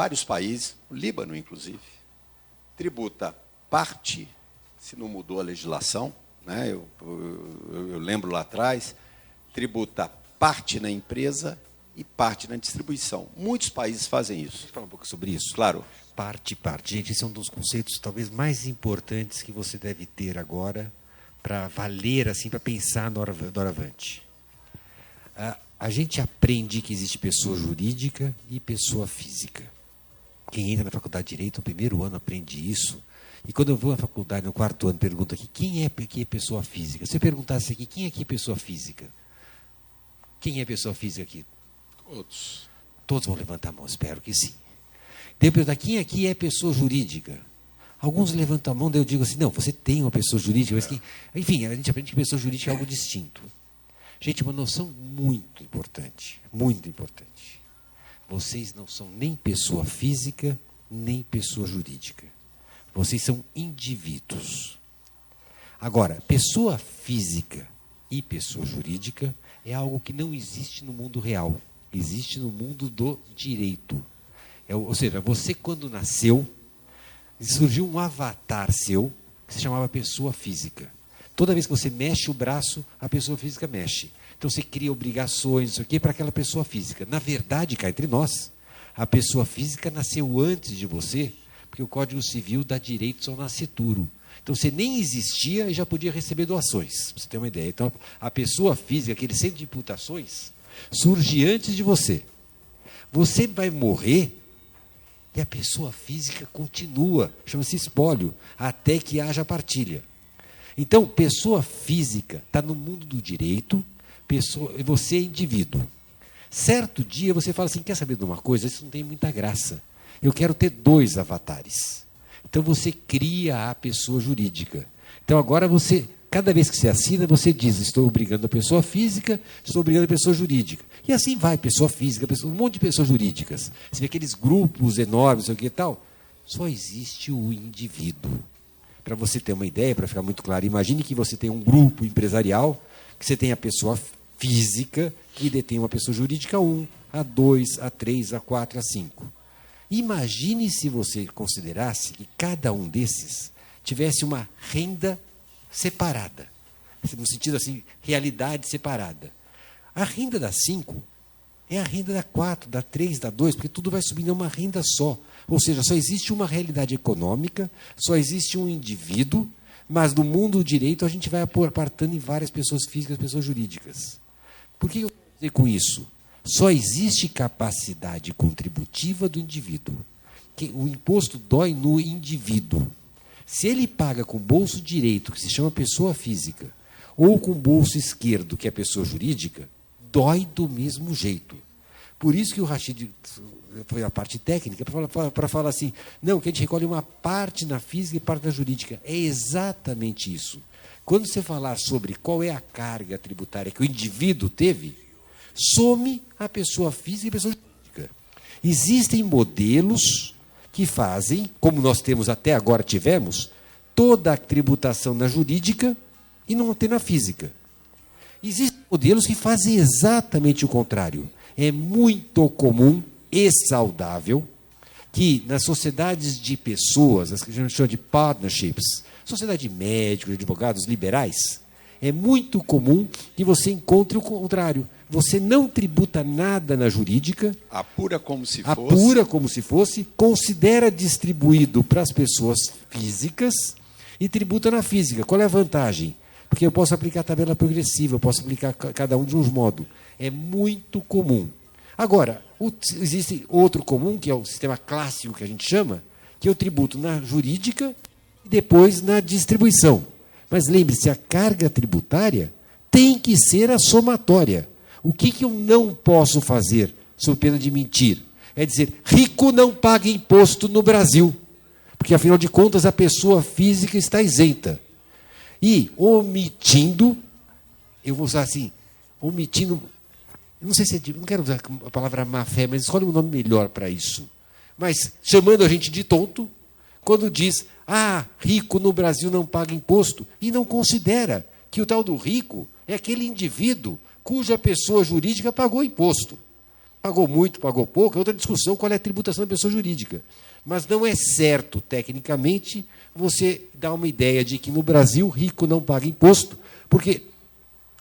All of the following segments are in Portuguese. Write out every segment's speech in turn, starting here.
vários países, o Líbano, inclusive, tributa parte, se não mudou a legislação, né? Eu lembro lá atrás, tributa parte na empresa e parte na distribuição. Muitos países fazem isso. Deixa eu falar um pouco sobre isso. Claro. Parte. Gente, esse é um dos conceitos talvez mais importantes que você deve ter agora para valer, assim, para pensar doravante. A gente aprende que existe pessoa jurídica e pessoa física. Quem entra na faculdade de Direito, no primeiro ano, aprende isso. E quando eu vou à faculdade, no quarto ano, pergunto aqui, quem é pessoa física? Se eu perguntasse aqui, quem é pessoa física? Quem é pessoa física aqui? Todos. Todos vão levantar a mão, espero que sim. Depois perguntar, quem aqui é pessoa jurídica? Alguns levantam a mão, daí eu digo assim, não, você tem uma pessoa jurídica, mas que... Enfim, a gente aprende que pessoa jurídica é algo distinto. Gente, uma noção muito importante, muito importante. Vocês não são nem pessoa física, nem pessoa jurídica. Vocês são indivíduos. Agora, pessoa física e pessoa jurídica é algo que não existe no mundo real. Existe no mundo do direito. Ou seja, você quando nasceu, surgiu um avatar seu, que se chamava pessoa física. Toda vez que você mexe o braço, a pessoa física mexe. Então você cria obrigações, isso aqui, para aquela pessoa física. Na verdade, cá entre nós, a pessoa física nasceu antes de você, porque o Código Civil dá direitos ao nascituro. Então você nem existia e já podia receber doações, para você ter uma ideia. Então a pessoa física, aquele centro de imputações, surge antes de você. Você vai morrer e a pessoa física continua, chama-se espólio, até que haja partilha. Então, pessoa física está no mundo do direito, você é indivíduo. Certo dia você fala assim, quer saber de uma coisa? Isso não tem muita graça. Eu quero ter 2 avatares. Então você cria a pessoa jurídica. Então agora você, cada vez que você assina, você diz, estou obrigando a pessoa física, estou obrigando a pessoa jurídica. E assim vai, pessoa física, um monte de pessoas jurídicas. Você vê aqueles grupos enormes, não sei o que e tal. Só existe o indivíduo. Para você ter uma ideia, para ficar muito claro, imagine que você tem um grupo empresarial, que você tem a pessoa física, que detém uma pessoa jurídica A1, A2, A3, A4, A5. Imagine se você considerasse que cada um desses tivesse uma renda separada. No sentido assim, realidade separada. A renda da 5 é a renda da 4, da 3, da 2, porque tudo vai subindo a uma renda só. Ou seja, só existe uma realidade econômica, só existe um indivíduo, mas no mundo do direito a gente vai apartando em várias pessoas físicas e pessoas jurídicas. Por que eu quero dizer com isso? Só existe capacidade contributiva do indivíduo. O imposto dói no indivíduo. Se ele paga com bolso direito, que se chama pessoa física, ou com bolso esquerdo, que é pessoa jurídica, dói do mesmo jeito. Por isso que o Rachid foi a parte técnica, para falar assim, não, que a gente recolhe uma parte na física e parte na jurídica. É exatamente isso. Quando você falar sobre qual é a carga tributária que o indivíduo teve, some a pessoa física e a pessoa jurídica. Existem modelos que fazem, como nós temos até agora tivemos, toda a tributação na jurídica e não tem na física. Existem modelos que fazem exatamente o contrário. É muito comum e saudável que nas sociedades de pessoas, as que a gente chama de partnerships, sociedade de médicos, de advogados liberais, é muito comum que você encontre o contrário. Você não tributa nada na jurídica, apura como se fosse, considera distribuído para as pessoas físicas e tributa na física. Qual é a vantagem? Porque eu posso aplicar a tabela progressiva, eu posso aplicar cada um de uns modos. É muito comum. Agora, existe outro comum, que é o sistema clássico que a gente chama, que eu tributo na jurídica e depois na distribuição. Mas lembre-se, a carga tributária tem que ser a somatória. O que eu não posso fazer, sob pena de mentir? É dizer, rico não paga imposto no Brasil, porque, afinal de contas, a pessoa física está isenta. E omitindo, eu vou usar assim, omitindo, não sei se é, não quero usar a palavra má-fé, mas escolhe um nome melhor para isso. Mas chamando a gente de tonto, quando diz, rico no Brasil não paga imposto, e não considera que o tal do rico é aquele indivíduo cuja pessoa jurídica pagou imposto. Pagou muito, pagou pouco, é outra discussão qual é a tributação da pessoa jurídica. Mas não é certo, tecnicamente, você dar uma ideia de que no Brasil rico não paga imposto, porque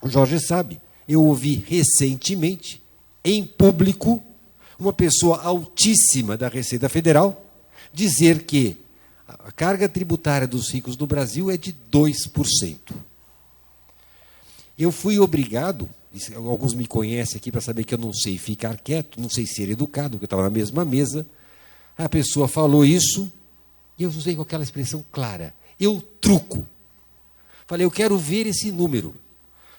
o Jorge sabe, eu ouvi recentemente, em público, uma pessoa altíssima da Receita Federal dizer que a carga tributária dos ricos no Brasil é de 2%. Eu fui obrigado, alguns me conhecem aqui para saber que eu não sei ficar quieto, não sei ser educado, porque eu estava na mesma mesa. A pessoa falou isso, e eu usei com aquela expressão clara. Eu truco. Falei, eu quero ver esse número.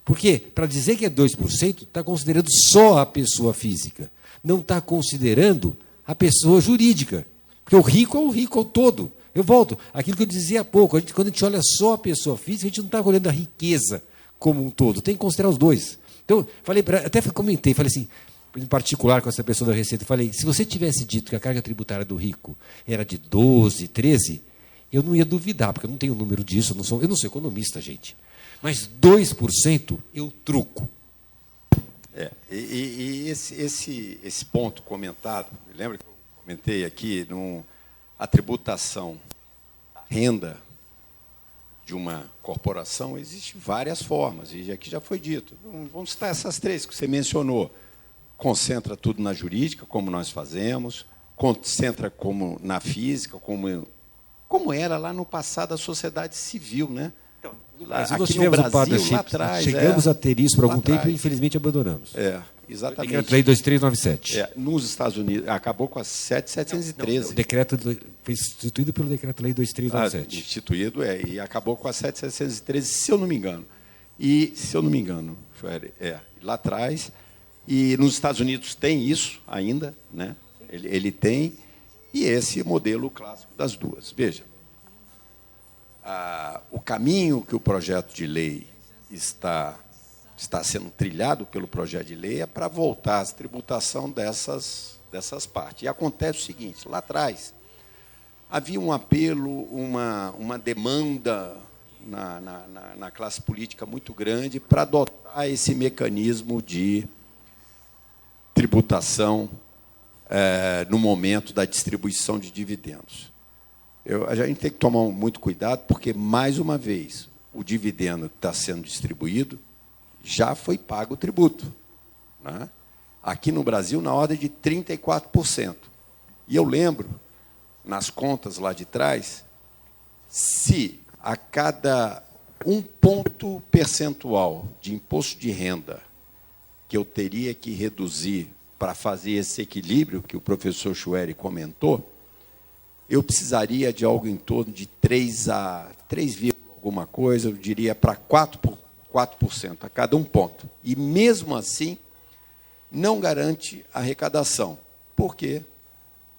Porque, para dizer que é 2%, está considerando só a pessoa física. Não está considerando a pessoa jurídica. Porque o rico é o rico ao todo. Eu volto, aquilo que eu dizia há pouco, quando a gente olha só a pessoa física, a gente não está olhando a riqueza como um todo, tem que considerar os dois. Então, até comentei, falei assim, em particular com essa pessoa da Receita, falei, se você tivesse dito que a carga tributária do rico era de 12, 13, eu não ia duvidar, porque eu não tenho o número disso, eu não sou economista, gente. Mas 2% eu truco. Esse ponto comentado, lembra que eu comentei aqui, a tributação da renda de uma corporação, existe várias formas, e aqui já foi dito. Vamos citar essas três que você mencionou. Concentra tudo na jurídica, como nós fazemos, concentra como na física, como era lá no passado a sociedade civil, né? Mas nós tivemos no Brasil, lá atrás, chegamos a ter isso por algum tempo e, infelizmente, abandonamos. Exatamente. Decreto-Lei 2397. Nos Estados Unidos, acabou com a 7713. O decreto foi instituído pelo Decreto-Lei 2397. Instituído, e acabou com a 7713, se eu não me engano. Lá atrás. E nos Estados Unidos tem isso ainda, né? Ele tem, e esse modelo clássico das duas. Veja, o caminho que o projeto de lei está sendo trilhado pelo projeto de lei é para voltar à tributação dessas partes. E acontece o seguinte, lá atrás, havia um apelo, uma demanda na classe política muito grande para adotar esse mecanismo de tributação no momento da distribuição de dividendos. A gente tem que tomar muito cuidado, porque, mais uma vez, o dividendo que está sendo distribuído já foi pago o tributo, né? Aqui no Brasil, na ordem de 34%. E eu lembro, nas contas lá de trás, se a cada 1 ponto percentual de imposto de renda que eu teria que reduzir para fazer esse equilíbrio que o professor Chueri comentou, eu precisaria de algo em torno de 3 alguma coisa, eu diria para 4% a cada 1 ponto. E, mesmo assim, não garante arrecadação. Por quê?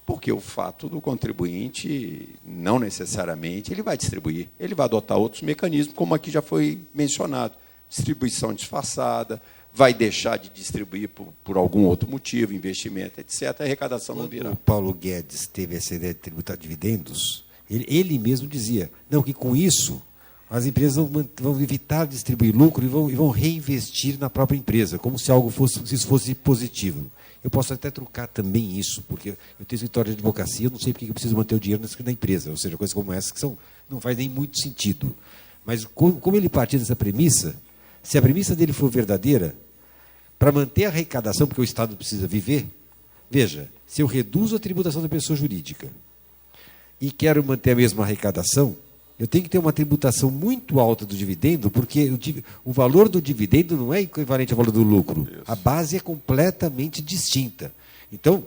Porque o fato do contribuinte, não necessariamente, ele vai distribuir. Ele vai adotar outros mecanismos, como aqui já foi mencionado. Distribuição disfarçada, vai deixar de distribuir por algum outro motivo, investimento, etc. A arrecadação não virá. O Paulo Guedes teve essa ideia de tributar dividendos, ele mesmo dizia, não, que com isso as empresas vão evitar distribuir lucro e vão reinvestir na própria empresa, como se isso fosse positivo. Eu posso até trocar também isso, porque eu tenho escritório de advocacia, eu não sei porque eu preciso manter o dinheiro na empresa, ou seja, coisas como essa que não faz nem muito sentido. Mas como ele partia dessa premissa, se a premissa dele for verdadeira, para manter a arrecadação, porque o Estado precisa viver, veja, se eu reduzo a tributação da pessoa jurídica e quero manter a mesma arrecadação, eu tenho que ter uma tributação muito alta do dividendo, porque o valor do dividendo não é equivalente ao valor do lucro. Isso. A base é completamente distinta. Então,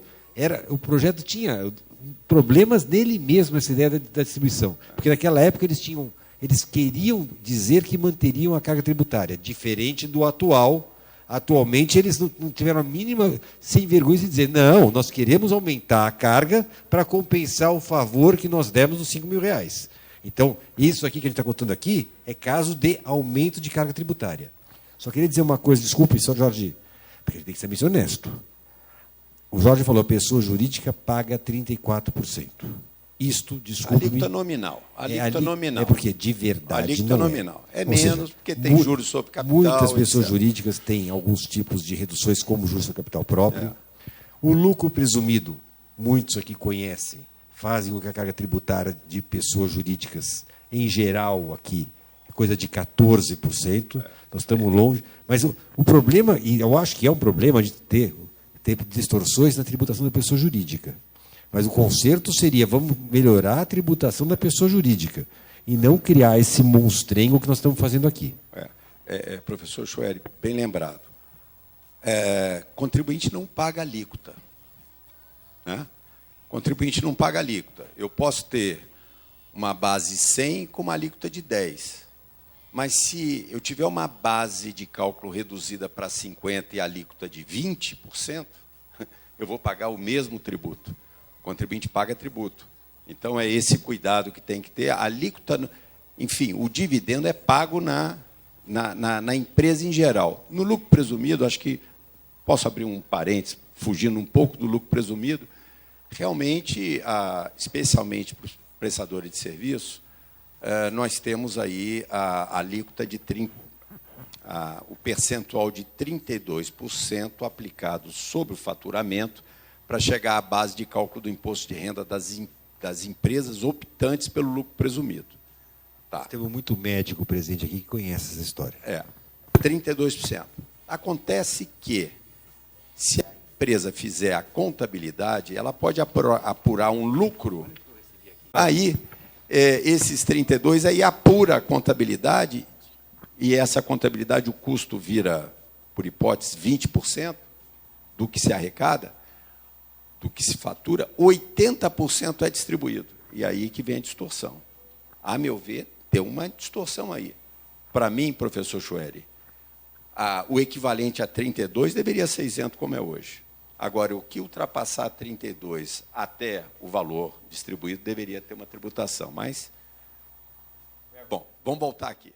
o projeto tinha problemas nele mesmo, essa ideia da distribuição. Porque naquela época eles queriam dizer que manteriam a carga tributária, diferente do atual. Atualmente, eles não tiveram a mínima sem vergonha de dizer, não, nós queremos aumentar a carga para compensar o favor que nós demos dos R$5.000. Então, isso aqui que a gente está contando aqui é caso de aumento de carga tributária. Só queria dizer uma coisa, desculpe, só Jorge, porque a gente tem que ser muito honesto. O Jorge falou, a pessoa jurídica paga 34%. Isto, desculpe-me... Alíquota nominal. Alíquota nominal. É porque, de verdade, alíquota não nominal. É menos, seja, porque tem juros sobre capital. Muitas pessoas etc. jurídicas têm alguns tipos de reduções, como juros sobre capital próprio. O lucro presumido, muitos aqui conhecem, fazem com que a carga tributária de pessoas jurídicas, em geral aqui, é coisa de 14%, nós estamos longe. Mas o problema, e eu acho que é um problema de ter distorções na tributação da pessoa jurídica. Mas o conserto seria, vamos melhorar a tributação da pessoa jurídica, e não criar esse monstrengo que nós estamos fazendo aqui. Professor Schwery, bem lembrado. Contribuinte não paga alíquota. Né? Contribuinte não paga alíquota. Eu posso ter uma base 100 com uma alíquota de 10. Mas se eu tiver uma base de cálculo reduzida para 50% e alíquota de 20%, eu vou pagar o mesmo tributo. O contribuinte paga tributo. Então, é esse cuidado que tem que ter. A alíquota, enfim, o dividendo é pago na empresa em geral. No lucro presumido, acho que posso abrir um parênteses, fugindo um pouco do lucro presumido, realmente, especialmente para os prestadores de serviço, nós temos aí a alíquota de o percentual de 32% aplicado sobre o faturamento para chegar à base de cálculo do imposto de renda das empresas optantes pelo lucro presumido. Tá. Temos muito médico presente aqui que conhece essa história. 32%. Acontece que, se a empresa fizer a contabilidade, ela pode apurar um lucro, aí, esses 32%, aí apura a contabilidade, e essa contabilidade, o custo vira, por hipótese, 20% do que se arrecada, do que se fatura, 80% é distribuído. E aí que vem a distorção. A meu ver, tem uma distorção aí. Para mim, professor Schwery, o equivalente a 32 deveria ser isento como é hoje. Agora, o que ultrapassar 32 até o valor distribuído deveria ter uma tributação. Mas, bom, vamos voltar aqui.